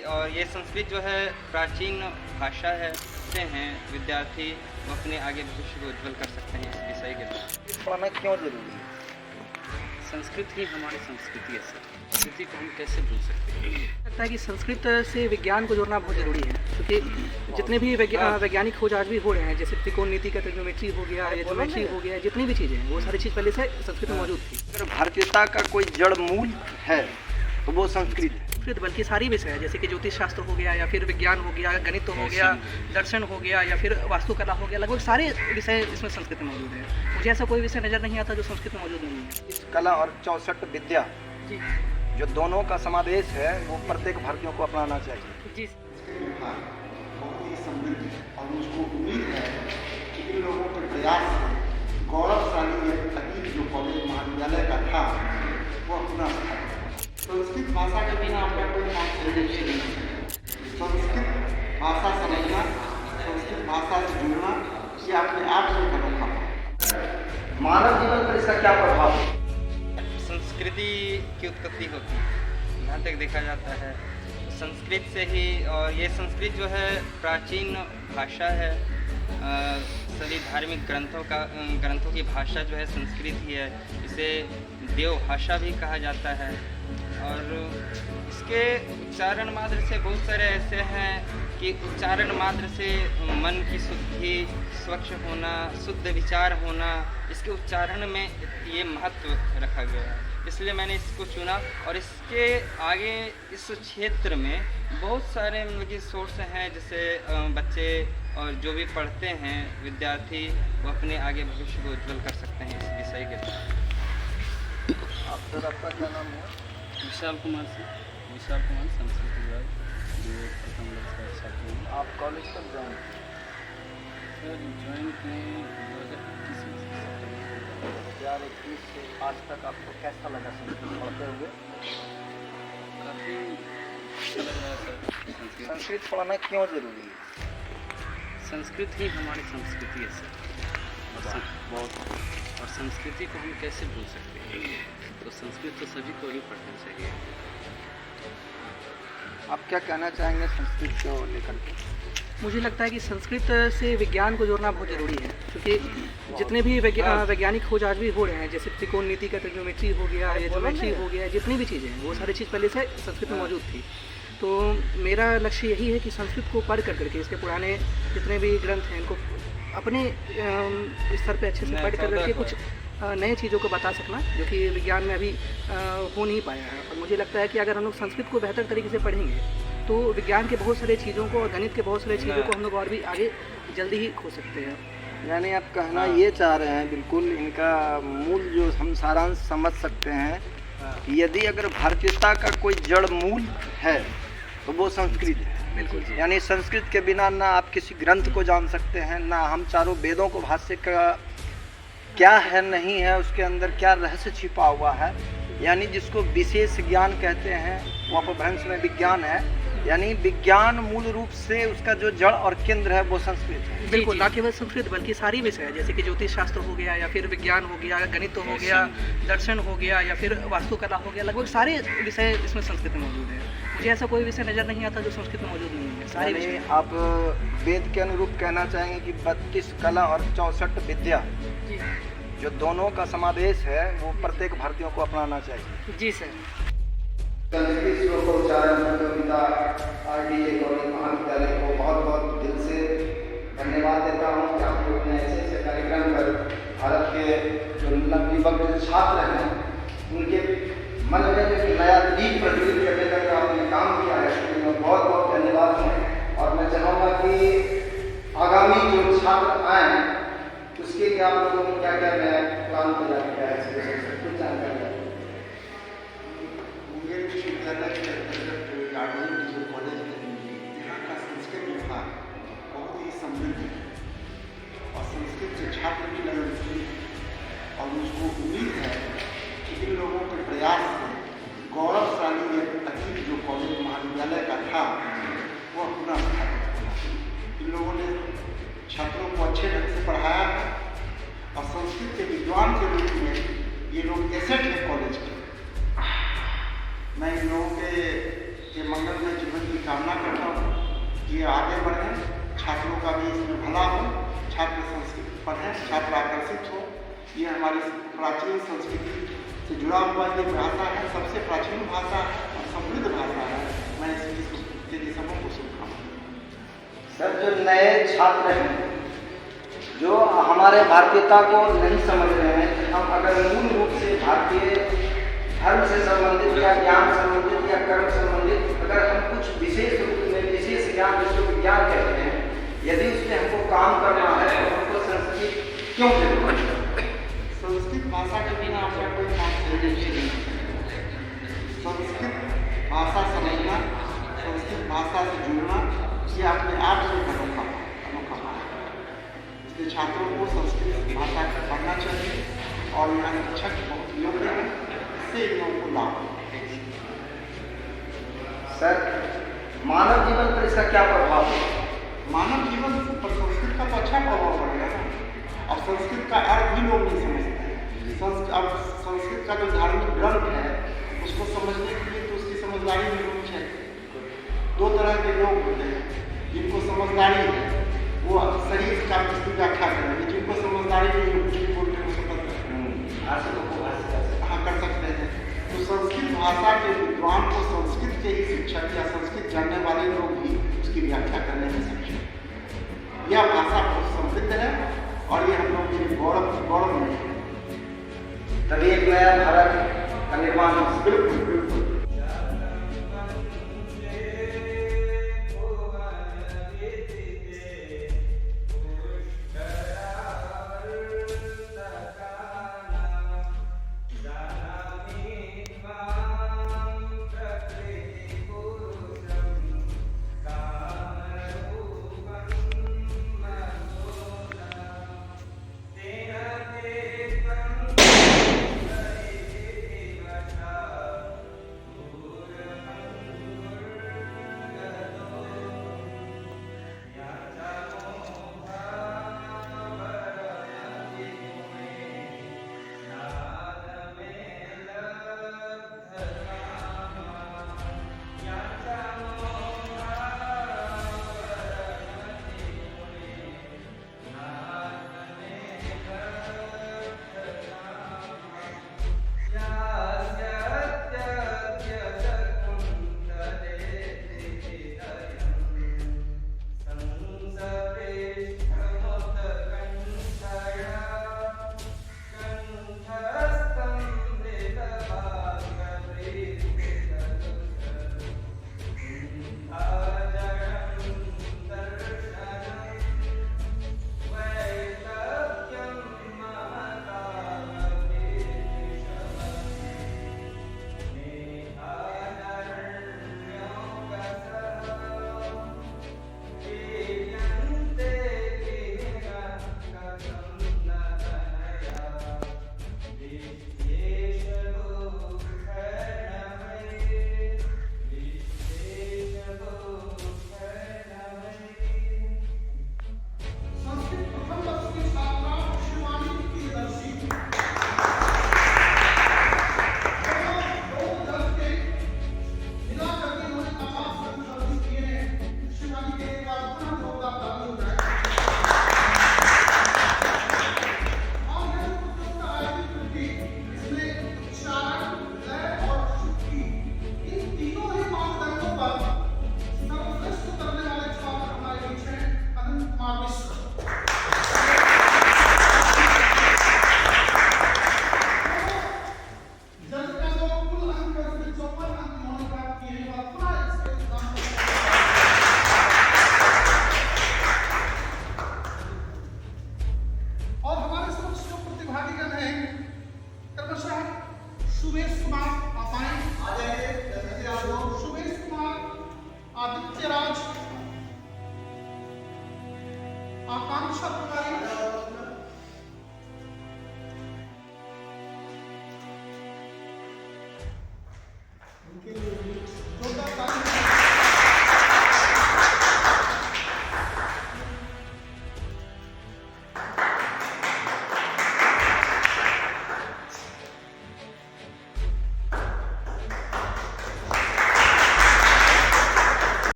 और ये संस्कृत जो है प्राचीन भाषा है, से हैं विद्यार्थी वो अपने आगे भविष्य को उज्जवल कर सकते हैं इस विषय के द्वारा। पढ़ना क्यों जरूरी है? संस्कृत ही हमारी संस्कृति है सर। संस्कृति को हम कैसे भूल सकते हैं? लगता है कि संस्कृत से विज्ञान को जोड़ना बहुत ज़रूरी है, क्योंकि जितने भी वैज्ञानिक खोज आज भी हो रहे हैं, जैसे त्रिकोण नीति का ट्रिग्नोमेट्री हो गया या ज्योमेट्री हो गया, जितनी भी चीज़ें हैं वो सारी चीज़ पहले से संस्कृत में मौजूद थी। अगर भारतीयता का कोई जड़ मूल है तो वो संस्कृत है। संस्कृत बल्कि सारी विषय है, जैसे कि ज्योतिष शास्त्र हो गया या फिर विज्ञान हो गया, गणित हो गया, दर्शन हो गया या फिर वास्तुकला हो गया, लगभग सारे विषय इसमें संस्कृत में मौजूद है। मुझे ऐसा कोई विषय नज़र नहीं आता जो संस्कृत में मौजूद नहीं है। इस कला और 64 विद्या जी जो दोनों का समावेश है वो प्रत्येक भारतीयों को अपनाना चाहिए। जी हाँ, बहुत ही समृद्ध है और मुझको उम्मीद है कि इन लोगों के प्रयास से गौरवशाली एक अतीत जो कॉलेज महाविद्यालय का था वो अपना संस्कृत भाषा के बिना अपना कोई काम नहीं है। संस्कृत भाषा समझना, संस्कृत भाषा से जुड़ना ये अपने आप में एक अनोखा मानव जीवन पर इसका क्या प्रभाव है? संस्कृति की उत्पत्ति होती है, जहाँ तक देखा जाता है संस्कृत से ही। और ये संस्कृत जो है प्राचीन भाषा है, सभी धार्मिक ग्रंथों की भाषा जो है संस्कृत ही है। इसे देव भाषा भी कहा जाता है और इसके उच्चारण मात्र से बहुत सारे ऐसे हैं कि उच्चारण मात्र से मन की शुद्धि, स्वच्छ होना, शुद्ध विचार होना, इसके उच्चारण में ये महत्व रखा गया है, इसलिए मैंने इसको चुना। और इसके आगे इस क्षेत्र में बहुत सारे मतलब कि सोर्स हैं, जैसे बच्चे और जो भी पढ़ते हैं विद्यार्थी वो अपने आगे भविष्य को उज्जवल कर सकते हैं इस विषय के द्वारा। आप सर, आपका क्या नाम है? विशाल कुमार से, विशाल कुमार संस्कृत विभाग जो प्रथम वर्ष का छात्र हूँ। आप कॉलेज कब ज्वाइन? सर ज्वाइन किए 2021 में। 2021 से आज तक आपको कैसा लगा संस्कृत पढ़ते हुए? काफ़ी अच्छा लग रहा है सर। संस्कृत संस्कृत पढ़ना क्यों जरूरी है? संस्कृत ही हमारी संस्कृति है सर। और संस्कृति को हम कैसे भूल सकते हैं? तो संस्कृत तो सभी को ही पढ़ना चाहिए। आप क्या कहना चाहेंगे संस्कृत को लेकर के? मुझे लगता है कि संस्कृत से विज्ञान को जोड़ना बहुत ज़रूरी है, क्योंकि जितने भी वैज्ञानिक खोज आज भी हो रहे हैं, जैसे त्रिकोण नीति का ट्रिग्नोमेट्री हो गया या ज्योमेट्री हो गया, जितनी भी चीज़ें हैं वो सारी चीज़ पहले से संस्कृत में मौजूद थी। तो मेरा लक्ष्य यही है कि संस्कृत को पढ़ करके इसके पुराने जितने भी ग्रंथ हैं इनको अपने स्तर पे अच्छे से पढ़ करके कुछ नए चीज़ों को बता सकना, जो कि विज्ञान में अभी हो नहीं पाया है। और मुझे लगता है कि अगर हम लोग संस्कृत को बेहतर तरीके से पढ़ेंगे तो विज्ञान के बहुत सारे चीज़ों को और गणित के बहुत सारे चीज़ों को हम लोग और भी आगे जल्दी ही खो सकते हैं। यानी आप कहना ये चाह रहे हैं, बिल्कुल इनका मूल जो हम सारांश समझ सकते हैं कि यदि अगर भारतीयता का कोई जड़ मूल है तो वो संस्कृत है। बिल्कुल। यानी संस्कृत के बिना ना आप किसी ग्रंथ को जान सकते हैं, ना हम चारों वेदों को भाष्य का क्या है नहीं है, उसके अंदर क्या रहस्य छिपा हुआ है, यानी जिसको विशेष ज्ञान कहते हैं वो अपभ्रंश में विज्ञान है। यानी विज्ञान मूल रूप से उसका जो जड़ और केंद्र है वो संस्कृत है। बिल्कुल, ना केवल संस्कृत बल्कि सारी विषय है, जैसे कि ज्योतिष शास्त्र हो गया या फिर विज्ञान हो गया, गणित हो गया, दर्शन हो गया या फिर वास्तुकला हो गया, लगभग सारे विषय इसमें संस्कृत में मौजूद है। मुझे ऐसा कोई विषय नज़र नहीं आता जो संस्कृत में मौजूद नहीं है। सारे यानी विषय आप वेद के अनुरूप कहना चाहेंगे कि 32 कला और 64 विद्या जी जो दोनों का समावेश है वो प्रत्येक भारतीयों को अपनाना चाहिए। जी सर। संस्कृत श्लोक उच्चारण प्रतियोगिता RDA कॉलेज महाविद्यालय को बहुत बहुत दिल से धन्यवाद देता हूँ कि आप लोगों ने ऐसे कार्यक्रम कर भारत के जो नवयुवक छात्र हैं उनके मन में जो नया दीप प्रज्वलित करने का जो आपने काम किया है उसके लिए मैं बहुत बहुत धन्यवाद हूँ। और मैं चाहूँगा कि आगामी जो छात्र आए उसके लिए आप लोगों ने क्या क्या नया प्लान तैयार किया है, इसके कुछ जानकारी विद्यालय के अंतर्गत RDA जो कॉलेज है यहाँ का संस्कृत विभाग बहुत ही समृद्ध है और संस्कृत के छात्र भी लगन से और मुझको उम्मीद है कि इन लोगों के प्रयास से गौरवशाली एक अतीत जो कॉलेज महाविद्यालय का था वो अपना स्थापित किया। इन लोगों ने छात्रों को अच्छे ढंग से पढ़ाया है और संस्कृत के विद्वान के रूप में ये लोग एसेट है कॉलेज के। मैं इन लोगों के के मंगलमय जीवन की कामना करता हूँ। ये आगे बढ़ें, छात्रों का भी इसमें भला हो, छात्र संस्कृत पढ़ें, छात्र आकर्षित हो। ये हमारी प्राचीन संस्कृति से जुड़ा हुआ ये भाषा है, सबसे प्राचीन भाषा और समृद्ध भाषा है। मैं इसके लिए सबको शुभकामनाएं। सर, जो नए छात्र हैं जो हमारे भारतीयता को नहीं समझ रहे हैं, हम अगर मूल रूप से भारतीय धर्म से संबंधित या ज्ञान संबंधित या कर्म संबंधित अगर हम कुछ विशेष रूप में विशेष ज्ञान जिसको विज्ञान कहते हैं, यदि उसमें हमको काम करना है तो हमको संस्कृत क्यों जरूरत है? संस्कृत भाषा के बिना आपका कोई काम नहीं। संस्कृत भाषा समझना, संस्कृत भाषा से जुड़ना, ये अपने आप में अनोखा है। इसलिए छात्रों को संस्कृत भाषा पढ़ना चाहिए और यहाँ शिक्षक बहुत योग्य है, इससे इन लोगों को लाभ है। सर, मानव जीवन पर इसका क्या प्रभाव है? मानव जीवन पर संस्कृत का तो अच्छा प्रभाव पड़ेगा ना। अब संस्कृत का अर्थ भी लोग नहीं समझते हैं। अब संस्कृत का जो धार्मिक ग्रंथ है उसको समझने के लिए तो उसकी समझदारी भी होनी चाहिए। दो तरह के लोग होते हैं, जिनको समझदारी है वो सही इसका इसकी व्याख्या करेंगे, जिनको समझदारी नहीं है कुछ भी बोलते हैं उसको कर सकते हैं। तो संस्कृत भाषा के विद्वान को संस्कृत के ही शिक्षक या संस्कृत जानने वाले लोग भी उसकी व्याख्या करने में सक्षम हैं। यह भाषा बहुत समृद्ध है और ये हम लोग के लिए गौरव में है। तभी एक नया भारत का निर्माण हो। बिल्कुल बिल्कुल। आकांक्षा